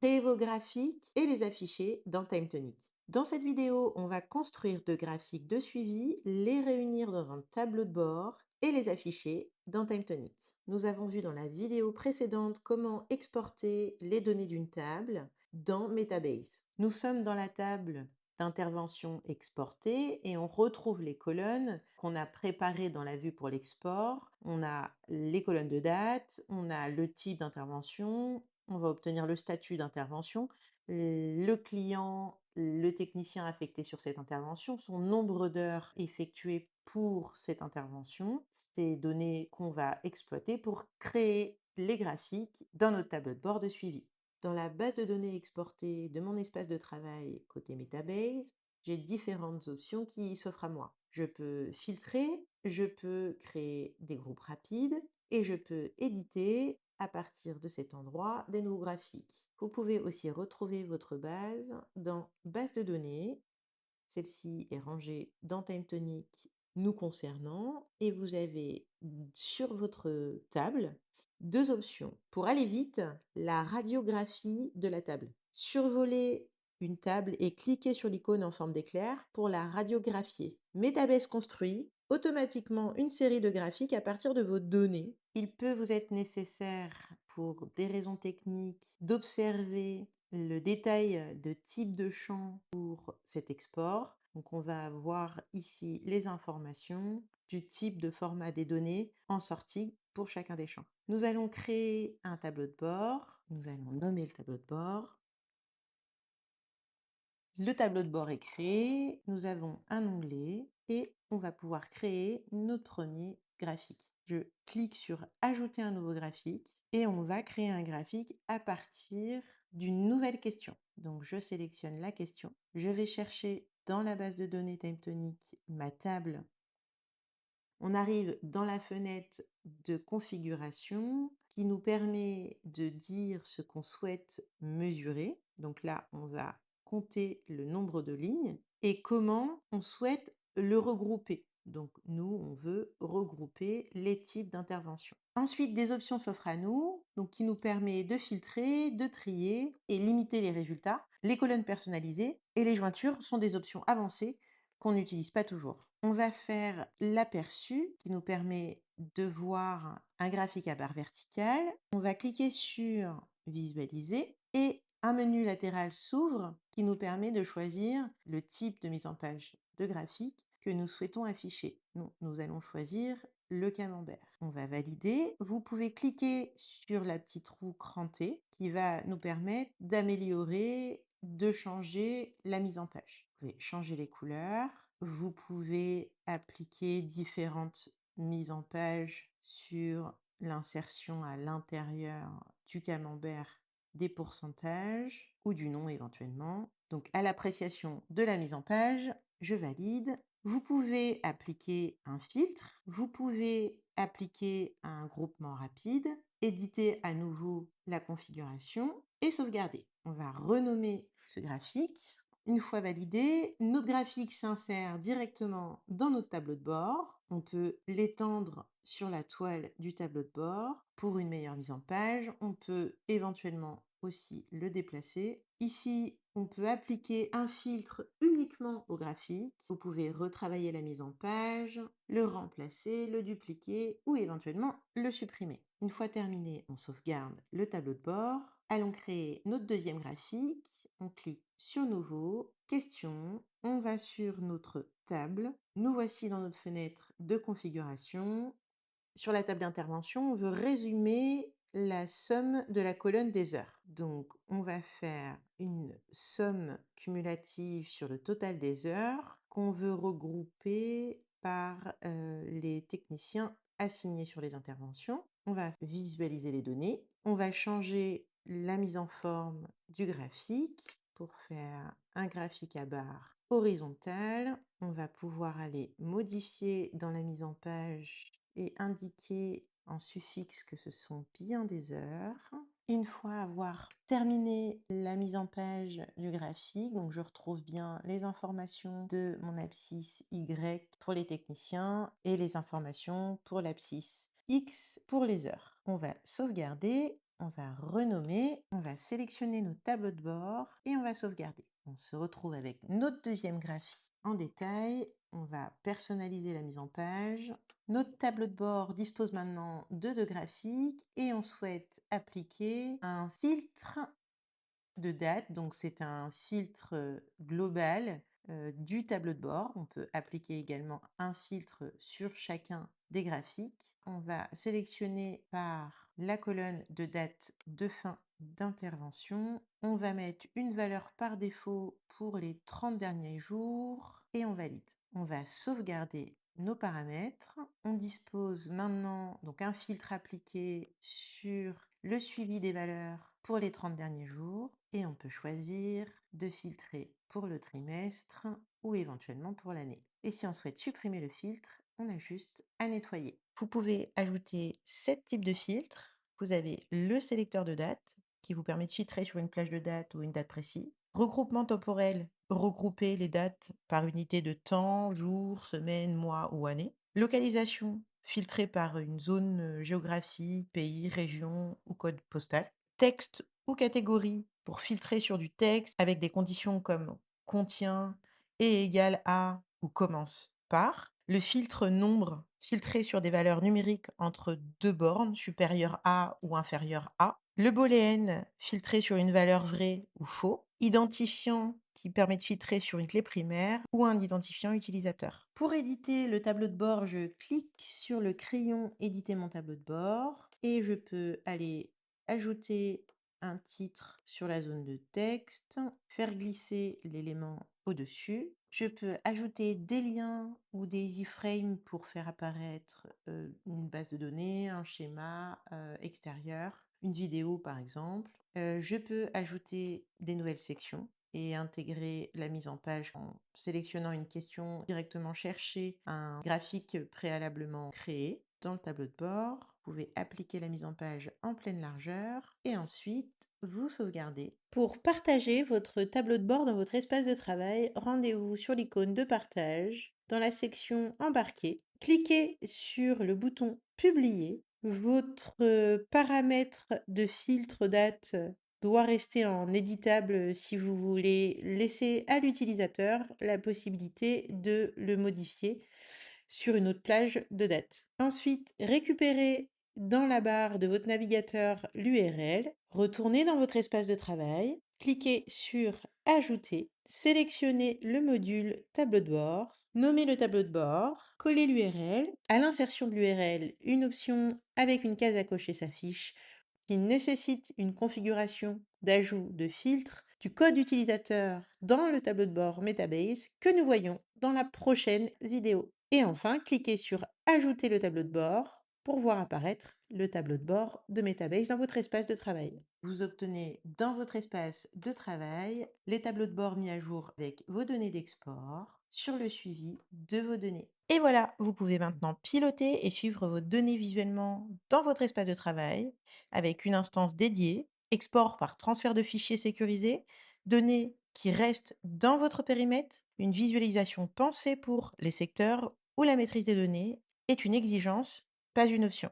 créer vos graphiques et les afficher dans TimeTonic. Dans cette vidéo, on va construire deux graphiques de suivi, les réunir dans un tableau de bord et les afficher dans TimeTonic. Nous avons vu dans la vidéo précédente comment exporter les données d'une table dans Metabase. Nous sommes dans la table d'intervention exportée et on retrouve les colonnes qu'on a préparées dans la vue pour l'export. On a les colonnes de date, on a le type d'intervention, on va obtenir le statut d'intervention, le client, le technicien affecté sur cette intervention, son nombre d'heures effectuées pour cette intervention, ces données qu'on va exploiter pour créer les graphiques dans notre tableau de bord de suivi. Dans la base de données exportée de mon espace de travail côté Metabase, j'ai différentes options qui s'offrent à moi. Je peux filtrer, je peux créer des groupes rapides et je peux éditer à partir de cet endroit des nouveaux graphiques. Vous pouvez aussi retrouver votre base dans base de données. Celle-ci est rangée dans TimeTonic nous concernant et vous avez sur votre table deux options. Pour aller vite, la radiographie de la table. Survoler une table et cliquer sur l'icône en forme d'éclair pour la radiographier. Metabase construit automatiquement une série de graphiques à partir de vos données. Il peut vous être nécessaire, pour des raisons techniques, d'observer le détail de type de champ pour cet export. Donc on va voir ici les informations du type de format des données en sortie pour chacun des champs. Nous allons créer un tableau de bord. Nous allons nommer le tableau de bord. Le tableau de bord est créé. Nous avons un onglet et on va pouvoir créer notre premier graphique. Je clique sur Ajouter un nouveau graphique et on va créer un graphique à partir d'une nouvelle question. Donc je sélectionne la question. Je vais chercher dans la base de données TimeTonic ma table. On arrive dans la fenêtre de configuration qui nous permet de dire ce qu'on souhaite mesurer. Donc là, on va compter le nombre de lignes et comment on souhaite le regrouper. Donc nous, on veut regrouper les types d'interventions. Ensuite, des options s'offrent à nous, donc qui nous permet de filtrer, de trier et limiter les résultats. Les colonnes personnalisées et les jointures sont des options avancées qu'on n'utilise pas toujours. On va faire l'aperçu qui nous permet de voir un graphique à barre verticale. On va cliquer sur Visualiser et un menu latéral s'ouvre qui nous permet de choisir le type de mise en page de graphique que nous souhaitons afficher. Nous allons choisir le camembert. On va valider. Vous pouvez cliquer sur la petite roue crantée qui va nous permettre d'améliorer, de changer la mise en page. Vous pouvez changer les couleurs. Vous pouvez appliquer différentes mises en page sur l'insertion à l'intérieur du camembert des pourcentages ou du nom éventuellement. Donc à l'appréciation de la mise en page, je valide. Vous pouvez appliquer un filtre, vous pouvez appliquer un groupement rapide, éditer à nouveau la configuration et sauvegarder. On va renommer ce graphique. Une fois validé, notre graphique s'insère directement dans notre tableau de bord. On peut l'étendre sur la toile du tableau de bord pour une meilleure mise en page. On peut éventuellement aussi le déplacer. Ici, on peut appliquer un filtre uniquement au graphique. Vous pouvez retravailler la mise en page, le remplacer, le dupliquer ou éventuellement le supprimer. Une fois terminé, on sauvegarde le tableau de bord. Allons créer notre deuxième graphique. On clique sur Nouveau, Question. On va sur notre table. Nous voici dans notre fenêtre de configuration. Sur la table d'intervention, on veut résumer la somme de la colonne des heures. Donc, on va faire une somme cumulative sur le total des heures qu'on veut regrouper par les techniciens assignés sur les interventions. On va visualiser les données. On va changer la mise en forme du graphique pour faire un graphique à barre horizontale. On va pouvoir aller modifier dans la mise en page et indiquer en suffixe que ce sont bien des heures. Une fois avoir terminé la mise en page du graphique, donc je retrouve bien les informations de mon abscisse Y pour les techniciens et les informations pour l'abscisse X pour les heures. On va sauvegarder On va renommer, on va sélectionner nos tableaux de bord et on va sauvegarder. On se retrouve avec notre deuxième graphie en détail. On va personnaliser la mise en page. Notre tableau de bord dispose maintenant de deux graphiques et on souhaite appliquer un filtre de date. Donc c'est un filtre global du tableau de bord. On peut appliquer également un filtre sur chacun des graphiques. On va sélectionner par la colonne de date de fin d'intervention. On va mettre une valeur par défaut pour les 30 derniers jours et on valide. On va sauvegarder nos paramètres. On dispose maintenant donc un filtre appliqué sur le suivi des valeurs pour les 30 derniers jours et on peut choisir de filtrer pour le trimestre ou éventuellement pour l'année. Et si on souhaite supprimer le filtre, on a juste à nettoyer. Vous pouvez ajouter 7 types de filtres. Vous avez le sélecteur de date qui vous permet de filtrer sur une plage de date ou une date précise. Regroupement temporel, regrouper les dates par unité de temps, jour, semaine, mois ou année. Localisation, filtrer par une zone géographique, pays, région ou code postal. Texte ou catégorie pour filtrer sur du texte avec des conditions comme contient, est égal à ou commence par. Le filtre nombre, filtrer sur des valeurs numériques entre deux bornes, supérieures à ou inférieures à. Le booléen, filtrer sur une valeur vraie ou faux. Identifiant, qui permet de filtrer sur une clé primaire ou un identifiant utilisateur. Pour éditer le tableau de bord, je clique sur le crayon éditer mon tableau de bord et je peux aller ajouter un titre sur la zone de texte, faire glisser l'élément au-dessus. Je peux ajouter des liens ou des iframes pour faire apparaître une base de données, un schéma extérieur, une vidéo par exemple. Je peux ajouter des nouvelles sections et intégrer la mise en page en sélectionnant une question directement chercher un graphique préalablement créé dans le tableau de bord. Vous pouvez appliquer la mise en page en pleine largeur et ensuite vous sauvegardez. Pour partager votre tableau de bord dans votre espace de travail, rendez-vous sur l'icône de partage dans la section embarquer. Cliquez sur le bouton publier. Votre paramètre de filtre date doit rester en éditable si vous voulez laisser à l'utilisateur la possibilité de le modifier sur une autre plage de date. Ensuite, récupérez dans la barre de votre navigateur l'URL, retournez dans votre espace de travail, cliquez sur Ajouter, sélectionnez le module tableau de bord, nommez le tableau de bord, collez l'URL. À l'insertion de l'URL, une option avec une case à cocher s'affiche qui nécessite une configuration d'ajout de filtre du code utilisateur dans le tableau de bord Metabase que nous voyons dans la prochaine vidéo. Et enfin, cliquez sur Ajouter le tableau de bord pour voir apparaître le tableau de bord de Metabase dans votre espace de travail. Vous obtenez dans votre espace de travail les tableaux de bord mis à jour avec vos données d'export sur le suivi de vos données. Et voilà, vous pouvez maintenant piloter et suivre vos données visuellement dans votre espace de travail avec une instance dédiée, export par transfert de fichiers sécurisés, données qui restent dans votre périmètre, une visualisation pensée pour les secteurs où la maîtrise des données est une exigence, pas une option.